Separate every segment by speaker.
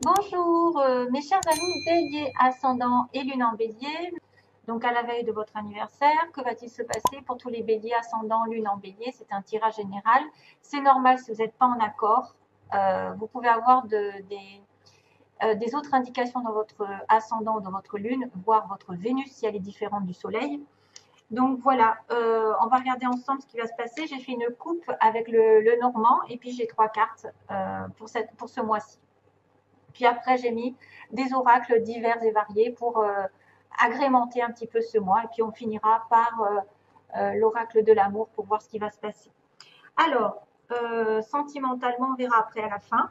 Speaker 1: Bonjour, mes chers amis bélier, ascendant et lune en bélier. Donc à la veille de votre anniversaire, que va-t-il se passer pour tous les béliers, ascendant, lune en bélier? C'est un tirage général. C'est normal si vous n'êtes pas en accord. Vous pouvez avoir des autres indications dans votre ascendant ou dans votre lune, voire votre Vénus si elle est différente du soleil. Donc voilà, on va regarder ensemble ce qui va se passer. J'ai fait une coupe avec le normand et puis j'ai 3 cartes pour ce mois-ci. Puis après, j'ai mis des oracles divers et variés pour agrémenter un petit peu ce mois. Et puis on finira par l'oracle de l'amour pour voir ce qui va se passer. Alors, sentimentalement, on verra après à la fin.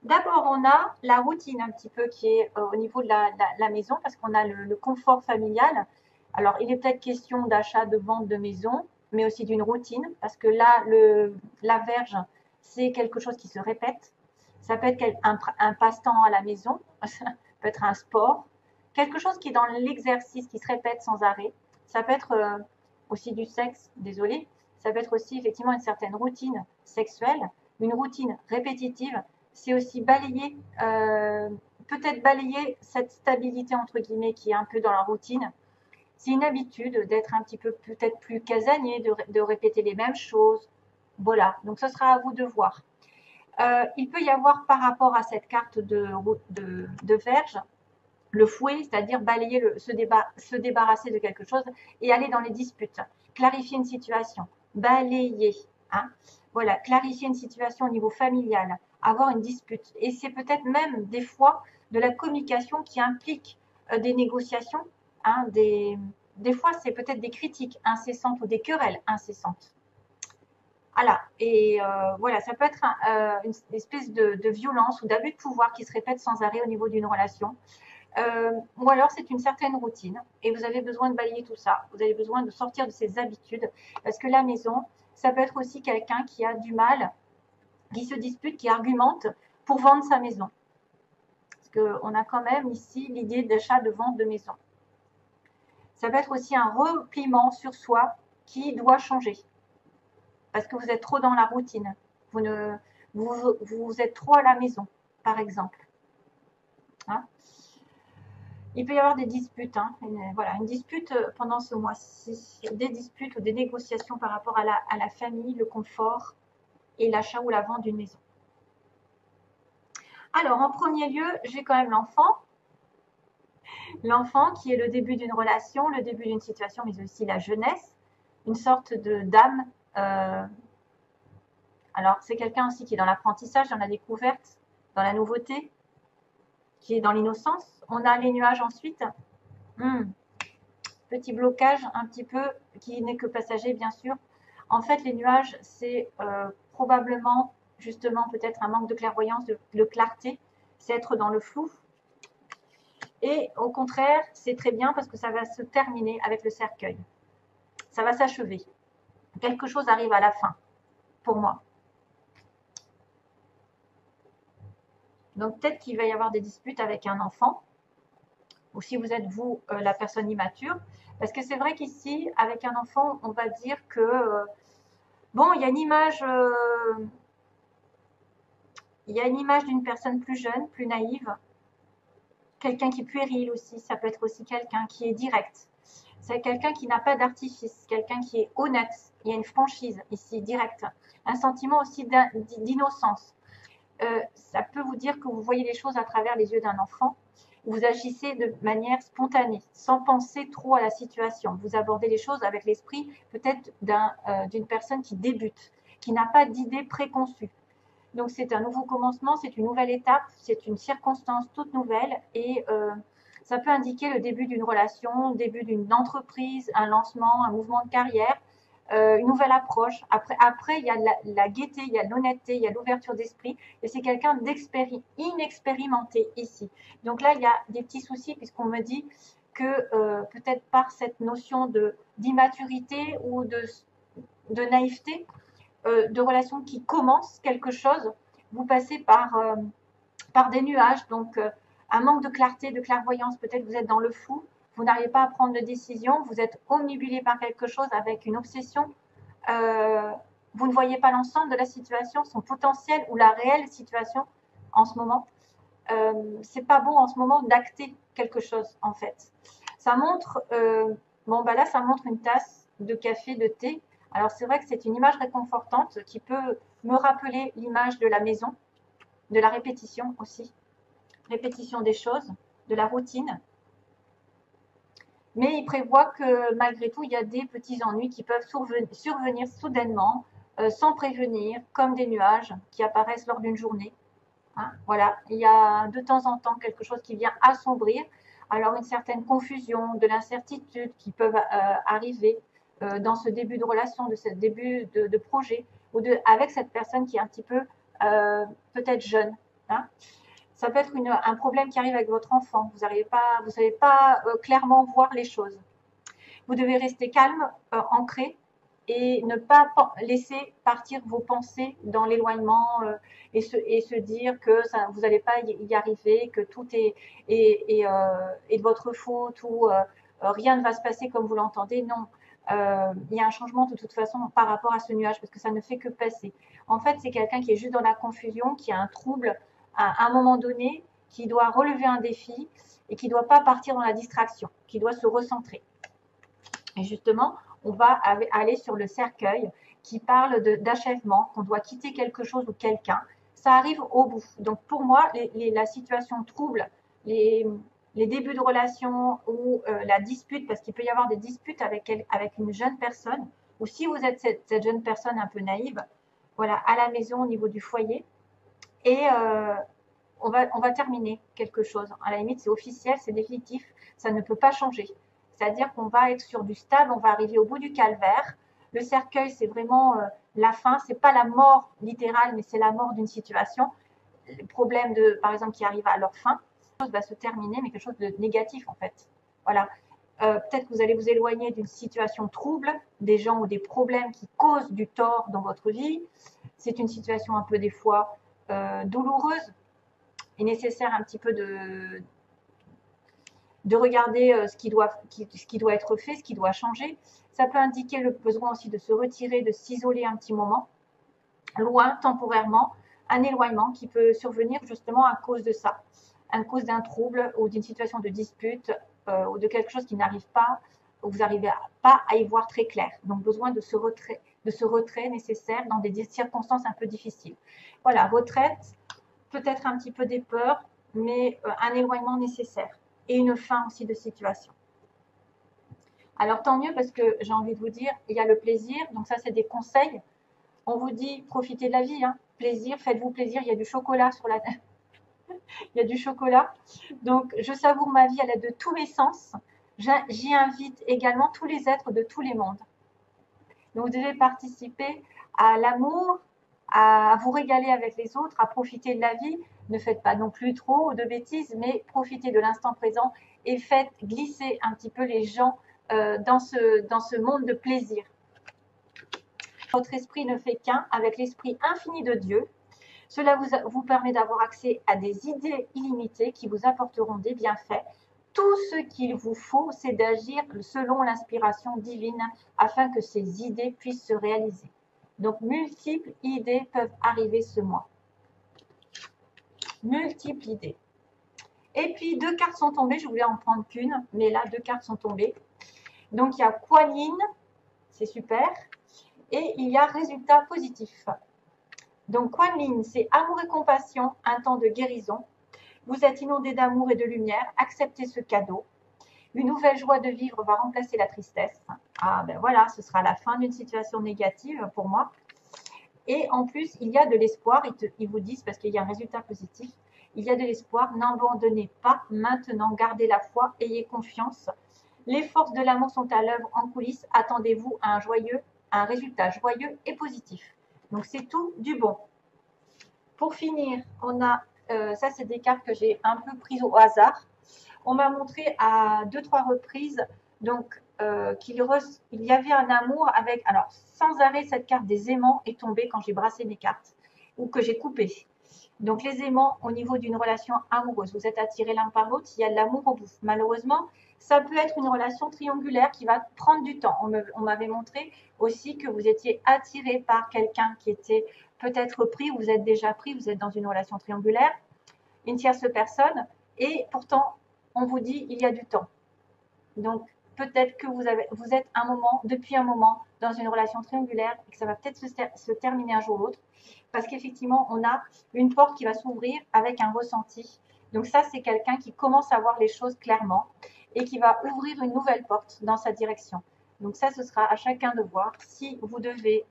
Speaker 1: D'abord, on a la routine un petit peu qui est au niveau de la maison parce qu'on a le confort familial. Alors, il est peut-être question d'achat, de vente de maison, mais aussi d'une routine parce que là, la verge, c'est quelque chose qui se répète. Ça peut être un passe-temps à la maison, ça peut être un sport, quelque chose qui est dans l'exercice, qui se répète sans arrêt. Ça peut être aussi du sexe, désolé. Ça peut être aussi effectivement une certaine routine sexuelle, une routine répétitive. C'est aussi balayer, peut-être balayer cette stabilité entre guillemets qui est un peu dans la routine. C'est une habitude d'être un petit peu peut-être plus casanier, de répéter les mêmes choses. Voilà, donc ce sera à vous de voir. Il peut y avoir par rapport à cette carte de verge, le fouet, c'est-à-dire balayer, se débarrasser de quelque chose et aller dans les disputes. Clarifier une situation, balayer. Hein. Voilà, clarifier une situation au niveau familial, avoir une dispute. Et c'est peut-être même des fois de la communication qui implique des négociations. Hein, des fois, c'est peut-être des critiques incessantes ou des querelles incessantes. Voilà, et voilà, ça peut être une espèce de violence ou d'abus de pouvoir qui se répète sans arrêt au niveau d'une relation. Ou alors c'est une certaine routine et vous avez besoin de balayer tout ça. Vous avez besoin de sortir de ces habitudes parce que la maison, ça peut être aussi quelqu'un qui a du mal, qui se dispute, qui argumente pour vendre sa maison. Parce qu'on a quand même ici l'idée d'achat, de vente de maison. Ça peut être aussi un repliement sur soi qui doit changer parce que vous êtes trop dans la routine. Vous êtes trop à la maison, par exemple. Hein. Il peut y avoir des disputes, hein, une dispute pendant ce mois-ci, des disputes ou des négociations par rapport à la famille, le confort et l'achat ou la vente d'une maison. Alors, en premier lieu, j'ai quand même l'enfant. L'enfant qui est le début d'une relation, le début d'une situation, mais aussi la jeunesse, une sorte d'âme. Alors, c'est quelqu'un aussi qui est dans l'apprentissage, dans la découverte, dans la nouveauté, qui est dans l'innocence. On a les nuages ensuite. Petit blocage un petit peu qui n'est que passager bien sûr. En fait, les nuages, c'est probablement justement peut-être un manque de clairvoyance, de clarté, c'est être dans le flou. Et au contraire, c'est très bien parce que ça va se terminer avec le cercueil. Ça va s'achever. Quelque chose arrive à la fin, pour moi. Donc peut-être qu'il va y avoir des disputes avec un enfant, ou si vous êtes vous la personne immature, parce que c'est vrai qu'ici, avec un enfant, on va dire que bon, il y a une image d'une personne plus jeune, plus naïve, quelqu'un qui est puéril aussi, ça peut être aussi quelqu'un qui est direct. C'est quelqu'un qui n'a pas d'artifice, quelqu'un qui est honnête. Il y a une franchise ici, directe. Un sentiment aussi d'innocence. Ça peut vous dire que vous voyez les choses à travers les yeux d'un enfant. Vous agissez de manière spontanée, sans penser trop à la situation. Vous abordez les choses avec l'esprit peut-être d'une personne qui débute, qui n'a pas d'idée préconçue. Donc c'est un nouveau commencement, c'est une nouvelle étape, c'est une circonstance toute nouvelle et ça peut indiquer le début d'une relation, le début d'une entreprise, un lancement, un mouvement de carrière, une nouvelle approche. Après il y a la gaieté, il y a l'honnêteté, il y a l'ouverture d'esprit et c'est quelqu'un d'inexpérimenté ici. Donc là, il y a des petits soucis puisqu'on me dit que peut-être par cette notion d'immaturité ou de naïveté, de relations qui commencent quelque chose, vous passez par des nuages, donc un manque de clarté, de clairvoyance, peut-être vous êtes dans le flou, vous n'arrivez pas à prendre de décision, vous êtes omnibulé par quelque chose avec une obsession, vous ne voyez pas l'ensemble de la situation, son potentiel ou la réelle situation en ce moment. c'est pas bon en ce moment d'acter quelque chose en fait. Ça montre, bon bah là ça montre une tasse de café, de thé. Alors c'est vrai que c'est une image réconfortante qui peut me rappeler l'image de la maison, de la répétition aussi, répétition des choses, de la routine. Mais il prévoit que malgré tout, il y a des petits ennuis qui peuvent survenir soudainement, sans prévenir, comme des nuages qui apparaissent lors d'une journée. Hein, voilà, il y a de temps en temps quelque chose qui vient assombrir. Alors une certaine confusion, de l'incertitude qui peuvent arriver dans ce début de relation, de ce début de projet, ou avec cette personne qui est un petit peu peut-être jeune. Hein. Ça peut être un problème qui arrive avec votre enfant. Vous savez pas clairement voir les choses. Vous devez rester calme, ancré, et ne pas laisser partir vos pensées dans l'éloignement et se dire que ça, vous n'allez pas y arriver, que tout est de votre faute ou rien ne va se passer comme vous l'entendez. Non, il y a un changement de toute façon par rapport à ce nuage parce que ça ne fait que passer. En fait, c'est quelqu'un qui est juste dans la confusion, qui a un trouble à un moment donné, qui doit relever un défi et qui ne doit pas partir dans la distraction, qui doit se recentrer. Et justement, on va aller sur le cercueil qui parle d'achèvement, qu'on doit quitter quelque chose ou quelqu'un. Ça arrive au bout. Donc pour moi, la situation trouble, les débuts de relation ou la dispute, parce qu'il peut y avoir des disputes avec une jeune personne, ou si vous êtes cette jeune personne un peu naïve, voilà, à la maison au niveau du foyer, et on va terminer quelque chose. À la limite, c'est officiel, c'est définitif, ça ne peut pas changer. C'est-à-dire qu'on va être sur du stable, on va arriver au bout du calvaire. Le cercueil, c'est vraiment la fin, c'est pas la mort littérale, mais c'est la mort d'une situation. Le problème par exemple, qui arrive à leur fin, quelque chose va se terminer, mais quelque chose de négatif en fait. Voilà. Peut-être que vous allez vous éloigner d'une situation trouble, des gens ou des problèmes qui causent du tort dans votre vie. C'est une situation un peu des fois douloureuse. Il est nécessaire un petit peu de regarder ce qui doit être fait, ce qui doit changer. Ça peut indiquer le besoin aussi de se retirer, de s'isoler un petit moment, loin, temporairement, un éloignement qui peut survenir justement à cause de ça, à cause d'un trouble ou d'une situation de dispute ou de quelque chose qui n'arrive pas, où vous n'arrivez pas à y voir très clair. Donc besoin de ce retrait nécessaire dans des circonstances un peu difficiles. Voilà, retraite, peut-être un petit peu des peurs, mais un éloignement nécessaire et une fin aussi de situation. Alors tant mieux parce que j'ai envie de vous dire, il y a le plaisir, donc ça c'est des conseils. On vous dit profitez de la vie, hein. Plaisir, faites-vous plaisir, il y a du chocolat sur la il y a du chocolat. Donc je savoure ma vie à l'aide de tous mes sens. J'y invite également tous les êtres de tous les mondes. Donc vous devez participer à l'amour, à vous régaler avec les autres, à profiter de la vie. Ne faites pas non plus trop de bêtises, mais profitez de l'instant présent et faites glisser un petit peu les gens dans ce monde de plaisir. Votre esprit ne fait qu'un avec l'esprit infini de Dieu. Cela vous permet d'avoir accès à des idées illimitées qui vous apporteront des bienfaits. Tout ce qu'il vous faut, c'est d'agir selon l'inspiration divine afin que ces idées puissent se réaliser. Donc, multiples idées peuvent arriver ce mois. Multiples idées. Et puis, 2 cartes sont tombées. Je voulais en prendre qu'une, mais là, 2 cartes sont tombées. Donc, il y a Kuan Yin, c'est super. Et il y a résultat positif. Donc, Kuan Yin, c'est amour et compassion, un temps de guérison. Vous êtes inondé d'amour et de lumière. Acceptez ce cadeau. Une nouvelle joie de vivre va remplacer la tristesse. Ah ben voilà, ce sera la fin d'une situation négative pour moi. Et en plus, il y a de l'espoir. Ils vous disent, parce qu'il y a un résultat positif, il y a de l'espoir. N'abandonnez pas maintenant. Gardez la foi. Ayez confiance. Les forces de l'amour sont à l'œuvre en coulisses. Attendez-vous à un résultat joyeux et positif. Donc, c'est tout du bon. Pour finir, on a, ça c'est des cartes que j'ai un peu prises au hasard. On m'a montré à 2-3 reprises donc qu'il y avait un amour avec, alors sans arrêt cette carte des aimants est tombée quand j'ai brassé mes cartes ou que j'ai coupé. Donc les aimants au niveau d'une relation amoureuse, vous êtes attirés l'un par l'autre, il y a de l'amour au bout. Malheureusement, ça peut être une relation triangulaire qui va prendre du temps. On m'avait montré aussi que vous étiez attiré par quelqu'un qui était peut-être pris, vous êtes déjà pris, vous êtes dans une relation triangulaire. une tierce personne, et pourtant, on vous dit il y a du temps. Donc, peut-être que vous êtes depuis un moment dans une relation triangulaire et que ça va peut-être se terminer un jour ou l'autre. Parce qu'effectivement, on a une porte qui va s'ouvrir avec un ressenti. Donc ça, c'est quelqu'un qui commence à voir les choses clairement et qui va ouvrir une nouvelle porte dans sa direction. Donc ça, ce sera à chacun de voir si vous devez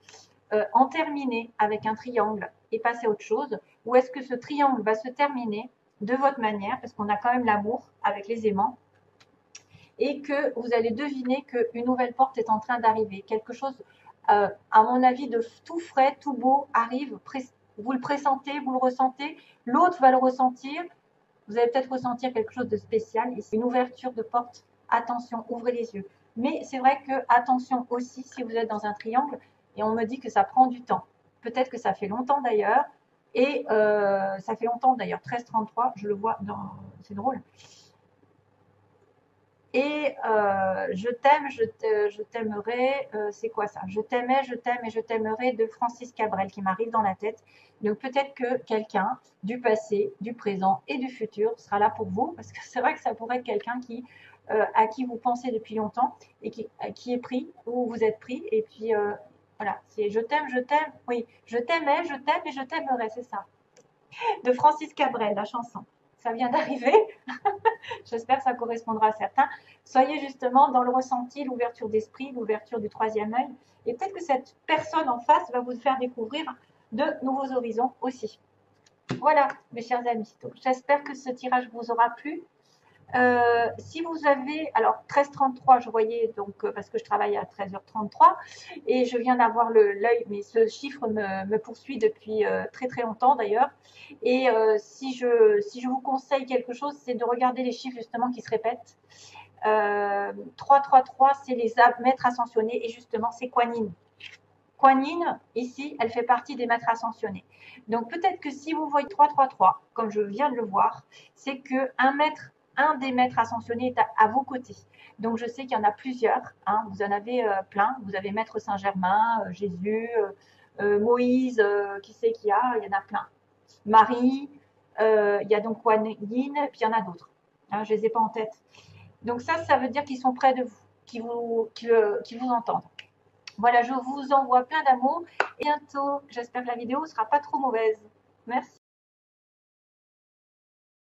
Speaker 1: en terminer avec un triangle et passer à autre chose, ou est-ce que ce triangle va se terminer de votre manière, parce qu'on a quand même l'amour avec les aimants, et que vous allez deviner qu'une nouvelle porte est en train d'arriver. Quelque chose, à mon avis, de tout frais, tout beau arrive. Vous le pressentez, vous le ressentez, l'autre va le ressentir. Vous allez peut-être ressentir quelque chose de spécial. Ici, une ouverture de porte. Attention, ouvrez les yeux. Mais c'est vrai que, attention aussi, si vous êtes dans un triangle, et on me dit que ça prend du temps. Peut-être que ça fait longtemps d'ailleurs. Et ça fait longtemps d'ailleurs, 1333, je le vois dans... C'est drôle. Et je t'aime, je t'aimerai, c'est quoi ça? Je t'aimais, je t'aime et je t'aimerai de Francis Cabrel qui m'arrive dans la tête. Donc peut-être que quelqu'un du passé, du présent et du futur sera là pour vous, parce que c'est vrai que ça pourrait être quelqu'un à qui vous pensez depuis longtemps et qui est pris ou vous êtes pris. Et puis voilà, c'est je t'aime, oui, je t'aimais, je t'aime et je t'aimerai, c'est ça. De Francis Cabrel, la chanson. Ça vient d'arriver. J'espère que ça correspondra à certains. Soyez justement dans le ressenti, l'ouverture d'esprit, l'ouverture du troisième œil. Et peut-être que cette personne en face va vous faire découvrir de nouveaux horizons aussi. Voilà, mes chers amis. J'espère que ce tirage vous aura plu. Si vous avez, alors 13h33, je voyais donc parce que je travaille à 13h33 et je viens d'avoir l'œil, mais ce chiffre me poursuit depuis très très longtemps d'ailleurs. Et si je vous conseille quelque chose, c'est de regarder les chiffres justement qui se répètent. 333, c'est les maîtres ascensionnés et justement c'est Kuan Yin. Kuan Yin, ici, elle fait partie des maîtres ascensionnés. Donc peut-être que si vous voyez 333, comme je viens de le voir, c'est que un des maîtres ascensionnés est à vos côtés. Donc je sais qu'il y en a plusieurs, hein, vous en avez plein. Vous avez Maître Saint-Germain, Jésus, Moïse, qui c'est qu'il y a? Il y en a plein. Marie, il y a donc Kuan Yin, puis il y en a d'autres. Hein, je ne les ai pas en tête. Donc ça veut dire qu'ils sont près de vous, qui vous entendent. Voilà, je vous envoie plein d'amour et bientôt. J'espère que la vidéo ne sera pas trop mauvaise. Merci.